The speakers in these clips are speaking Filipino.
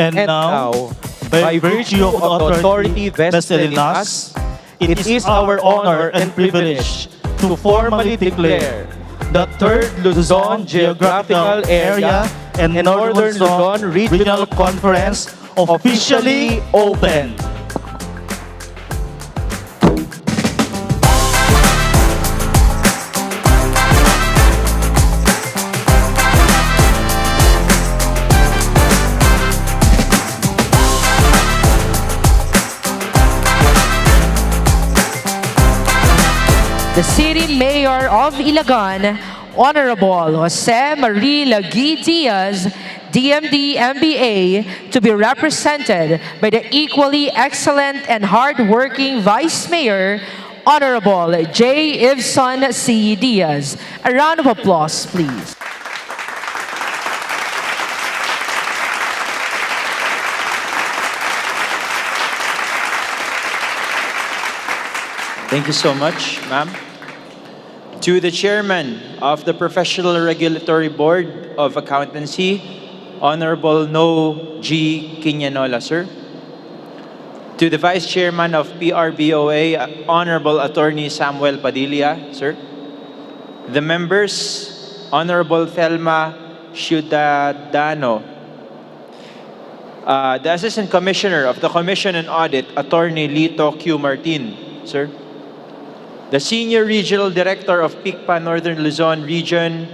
And now, by virtue of the authority vested in us, it is our honor and privilege to formally declare the 3rd Luzon Geographical Area and Northern Luzon Regional Conference officially open. The City Mayor of Ilagan, Honorable Jose Marie Lagui Diaz, DMD MBA, to be represented by the equally excellent and hardworking Vice Mayor, Honorable J. Ivson C. Diaz. A round of applause, please. Thank you so much, ma'am. To the Chairman of the Professional Regulatory Board of Accountancy, Honorable No. G. Quiñanola, sir. To the Vice Chairman of PRBOA, Honorable Attorney Samuel Padilla, sir. The members, Honorable Thelma Ciudadano. The Assistant Commissioner of the Commission on Audit, Attorney Lito Q. Martin, sir. The Senior Regional Director of PICPA Northern Luzon Region,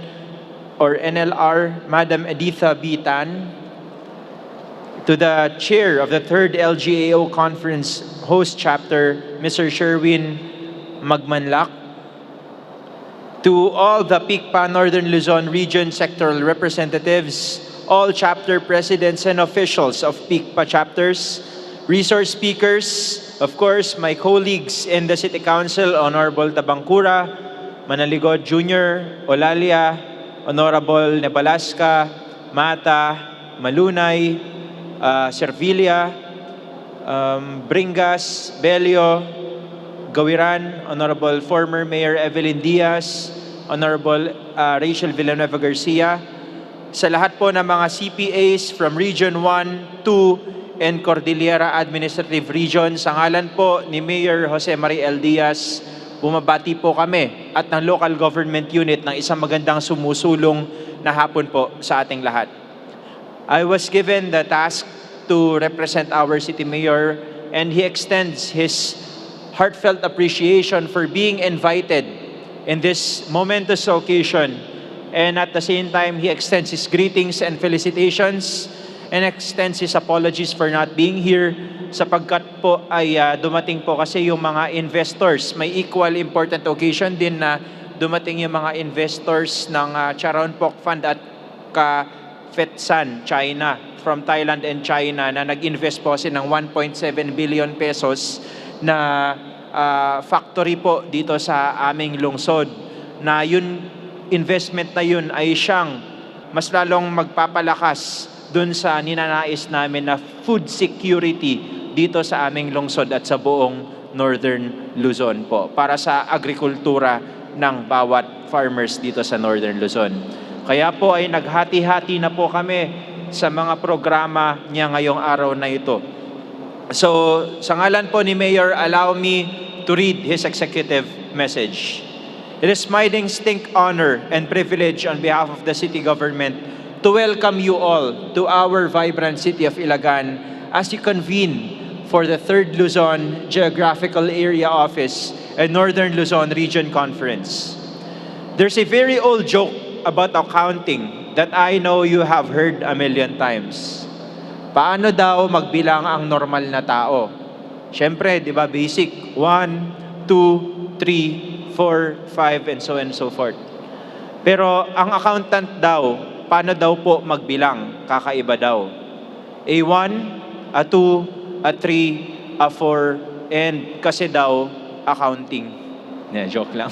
or NLR, Madam Editha B. Tan. To the Chair of the 3rd LGAO Conference Host Chapter, Mr. Sherwin Magmanlak. To all the PICPA Northern Luzon Region sectoral representatives, all chapter presidents and officials of PICPA chapters, resource speakers, of course, my colleagues in the City Council, Honorable Tabangcura, Manaligod Jr., Olalia, Honorable Nebalasca, Mata, Malunay, Servilia, Bringas, Belio, Gawiran, Honorable former Mayor Evelyn Diaz, Honorable Rachel Villanueva Garcia, sa lahat po ng mga CPAs from Region 1, 2, and Cordillera Administrative Region, sa ngalan po ni Mayor Jose Marie L. Diaz, bumabati po kami at ng local government unit ng isang magandang sumusulong na hapon po sa ating lahat. I was given the task to represent our City Mayor, and he extends his heartfelt appreciation for being invited in this momentous occasion. And at the same time, he extends his greetings and felicitations and extends his apologies for not being here sapagkat po ay dumating po kasi yung mga investors. May equal important occasion din na dumating yung mga investors ng Charon Pok Fund at Ka-Fetsan, China, from Thailand and China, na nag-invest po kasi ng 1.7 billion pesos na factory po dito sa aming lungsod, na yun investment na yun ay siyang mas lalong magpapalakas dun sa ninanais namin na food security dito sa aming lungsod at sa buong Northern Luzon po, para sa agrikultura ng bawat farmers dito sa Northern Luzon. Kaya po ay naghati-hati na po kami sa mga programa niya ngayong araw na ito. So, sa ngalan po ni Mayor, allow me to read his executive message. It is my distinct honor and privilege on behalf of the city government to welcome you all to our vibrant city of Ilagan as you convene for the 3rd Luzon Geographical Area Office and Northern Luzon Region Conference. There's a very old joke about accounting that I know you have heard a million times. Paano daw magbilang ang normal na tao? Siyempre, di ba, basic, 1, 2, 3, 4, 5, and so forth. Pero ang accountant daw, paano daw po magbilang? Kakaiba daw. A1, A2, A3, A4, and kasi daw accounting. Yeah, joke lang.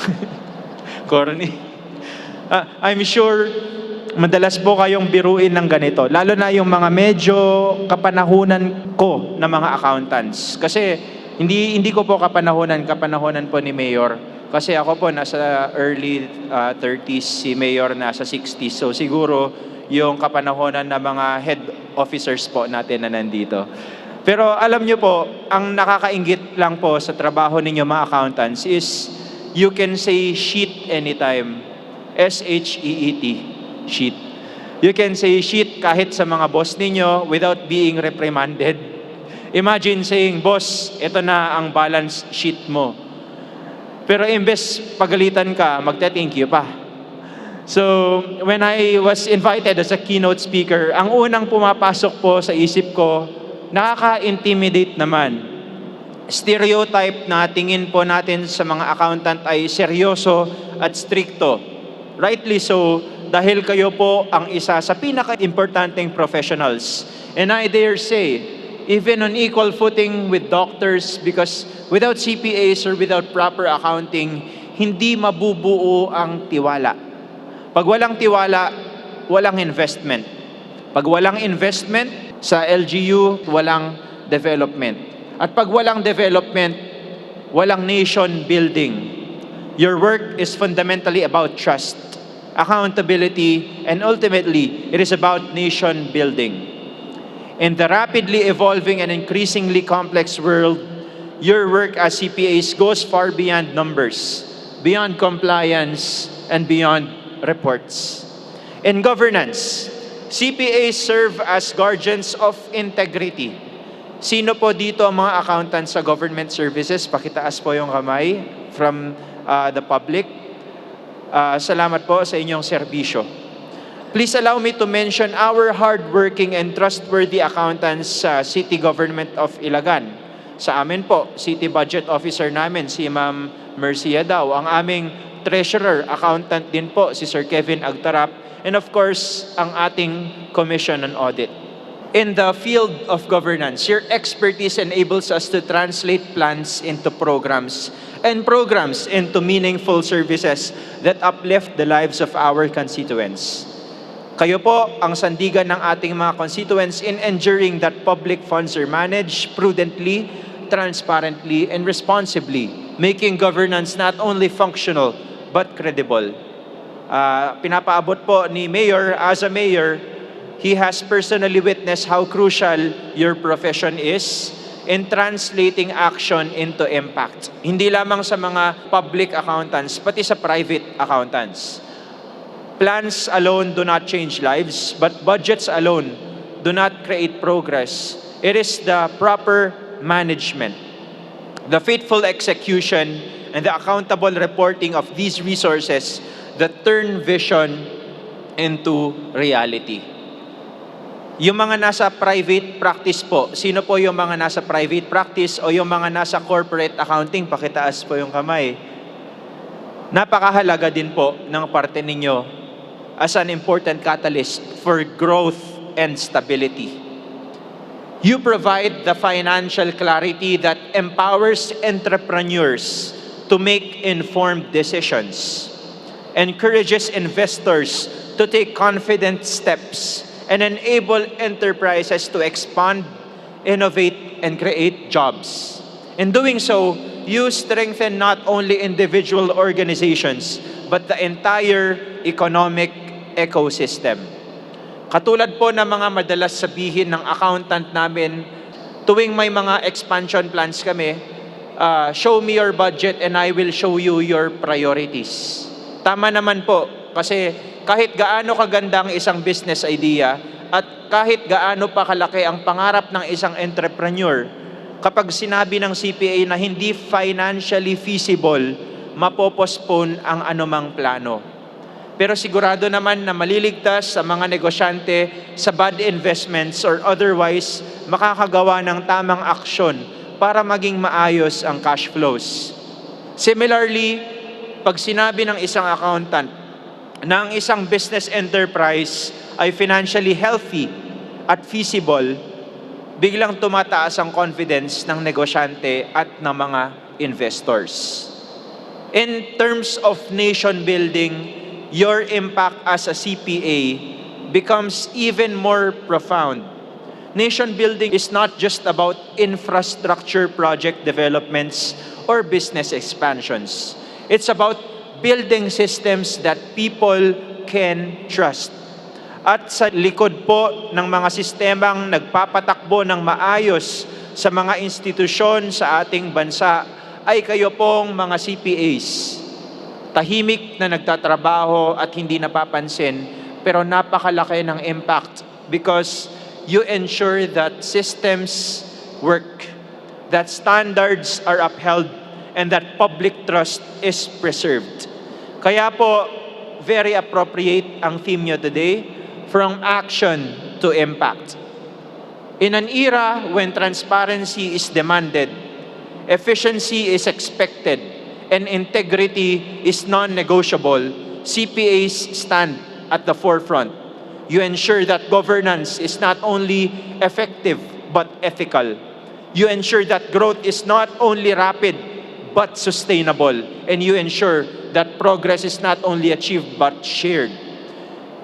Corny. I'm sure madalas po kayong biruin ng ganito. Lalo na yung mga medyo kapanahunan ko na mga accountants. Kasi hindi ko po kapanahunan po ni Mayor. Kasi ako po nasa early 30s, si Mayor nasa 60s. So siguro yung kapanahonan ng mga head officers po natin na nandito. Pero alam nyo po, ang nakakaingit lang po sa trabaho ninyo mga accountants is you can say sheet anytime. S-H-E-E-T. Sheet. You can say sheet kahit sa mga boss ninyo without being reprimanded. Imagine saying, boss, ito na ang balance sheet mo. Pero imbes pagalitan ka, magte-thank you pa. So, when I was invited as a keynote speaker, ang unang pumapasok po sa isip ko, nakaka-intimidate naman. Stereotype na tingin po natin sa mga accountant ay seryoso at stricto. Rightly so, dahil kayo po ang isa sa pinaka-importanting professionals. And I dare say, even on equal footing with doctors, because without CPAs or without proper accounting, hindi mabubuo ang tiwala. Pag walang tiwala, walang investment. Pag walang investment sa LGU, walang development. At pag walang development, walang nation building. Your work is fundamentally about trust, accountability, and ultimately, it is about nation building. In the rapidly evolving and increasingly complex world, your work as CPAs goes far beyond numbers, beyond compliance, and beyond reports. In governance, CPAs serve as guardians of integrity. Sino po dito ang mga accountants sa government services? Pakitaas po yung kamay from the public. Salamat po sa inyong serbisyo. Please allow me to mention our hardworking and trustworthy accountants sa City Government of Ilagan. Sa amin po, City Budget Officer namin, si Ma'am Mercia Daw. Ang aming Treasurer, Accountant din po, si Sir Kevin Agtarap. And of course, ang ating Commission on Audit. In the field of governance, your expertise enables us to translate plans into programs and programs into meaningful services that uplift the lives of our constituents. Kayo po ang sandigan ng ating mga constituents in ensuring that public funds are managed prudently, transparently, and responsibly, making governance not only functional but credible. Pinapaabot po ni Mayor, as a mayor, he has personally witnessed how crucial your profession is in translating action into impact. Hindi lamang sa mga public accountants, pati sa private accountants. Plans alone do not change lives, but budgets alone do not create progress. It is the proper management, the faithful execution, and the accountable reporting of these resources that turn vision into reality. Yung mga nasa private practice po, sino po yung mga nasa private practice o yung mga nasa corporate accounting? Pakitaas po yung kamay. Napakahalaga din po ng parte ninyo as an important catalyst for growth and stability. You provide the financial clarity that empowers entrepreneurs to make informed decisions, encourages investors to take confident steps, and enable enterprises to expand, innovate, and create jobs. In doing so, you strengthen not only individual organizations, but the entire economic ecosystem. Katulad po ng mga madalas sabihin ng accountant namin, tuwing may mga expansion plans kami, show me your budget and I will show you your priorities. Tama naman po, kasi kahit gaano kaganda ang isang business idea at kahit gaano pa kalaki ang pangarap ng isang entrepreneur, kapag sinabi ng CPA na hindi financially feasible, mapopostpone ang anumang plano. Pero sigurado naman na maliligtas sa mga negosyante sa bad investments or otherwise makakagawa ng tamang aksyon para maging maayos ang cash flows. Similarly, pag sinabi ng isang accountant na ang isang business enterprise ay financially healthy at feasible, biglang tumataas ang confidence ng negosyante at ng mga investors. In terms of nation building, your impact as a CPA becomes even more profound. Nation building is not just about infrastructure project developments or business expansions. It's about building systems that people can trust. at sa likod po ng mga sistemang nagpapatakbo ng maayos sa mga institusyon sa ating bansa ay kayo pong mga CPAs. Tahimik na nagtatrabaho at hindi napapansin, pero napakalaki ng impact because you ensure that systems work, that standards are upheld, and that public trust is preserved. Kaya po, very appropriate ang theme nyo today, from action to impact. In an era when transparency is demanded, efficiency is expected, and integrity is non-negotiable, CPAs stand at the forefront. You ensure that governance is not only effective but ethical. You ensure that growth is not only rapid but sustainable, and you ensure that progress is not only achieved but shared.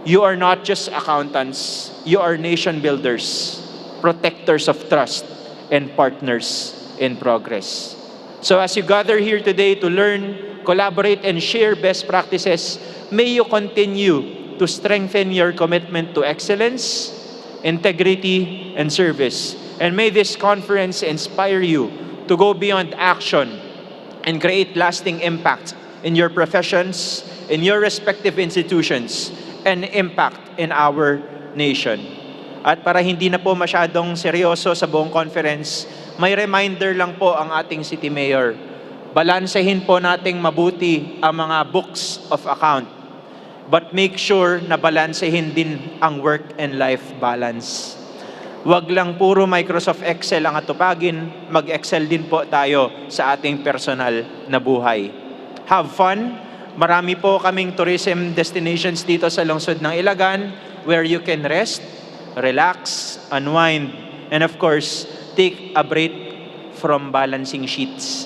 You are not just accountants, you are nation builders, protectors of trust, and partners in progress. So as you gather here today to learn, collaborate, and share best practices, may you continue to strengthen your commitment to excellence, integrity, and service. And may this conference inspire you to go beyond action and create lasting impact in your professions, in your respective institutions, and impact in our nation. At para hindi na po masyadong seryoso sa buong conference, may reminder lang po ang ating City Mayor. Balansehin po nating mabuti ang mga books of account, but make sure na balansehin din ang work and life balance. Huwag lang puro Microsoft Excel ang atupagin, mag-Excel din po tayo sa ating personal na buhay. Have fun. Marami po kaming tourism destinations dito sa lungsod ng Ilagan where you can rest, relax, unwind, and of course, take a break from balancing sheets.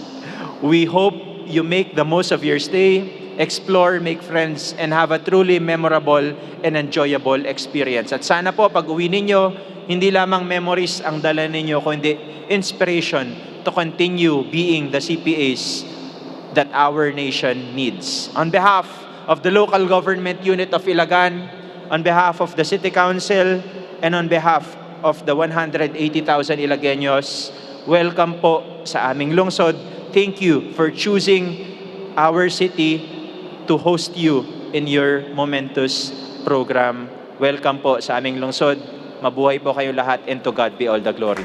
We hope you make the most of your stay, explore, make friends, and have a truly memorable and enjoyable experience. At sana po pag uwi ninyo, hindi lamang memories ang dala ninyo, kundi inspiration to continue being the CPAs that our nation needs. On behalf of the local government unit of Ilagan, on behalf of the City Council, and on behalf of the 180,000 Ilagueños, welcome po sa aming lungsod. Thank you for choosing our city to host you in your momentous program. Welcome po sa aming lungsod. Mabuhay po kayo lahat, and to God be all the glory.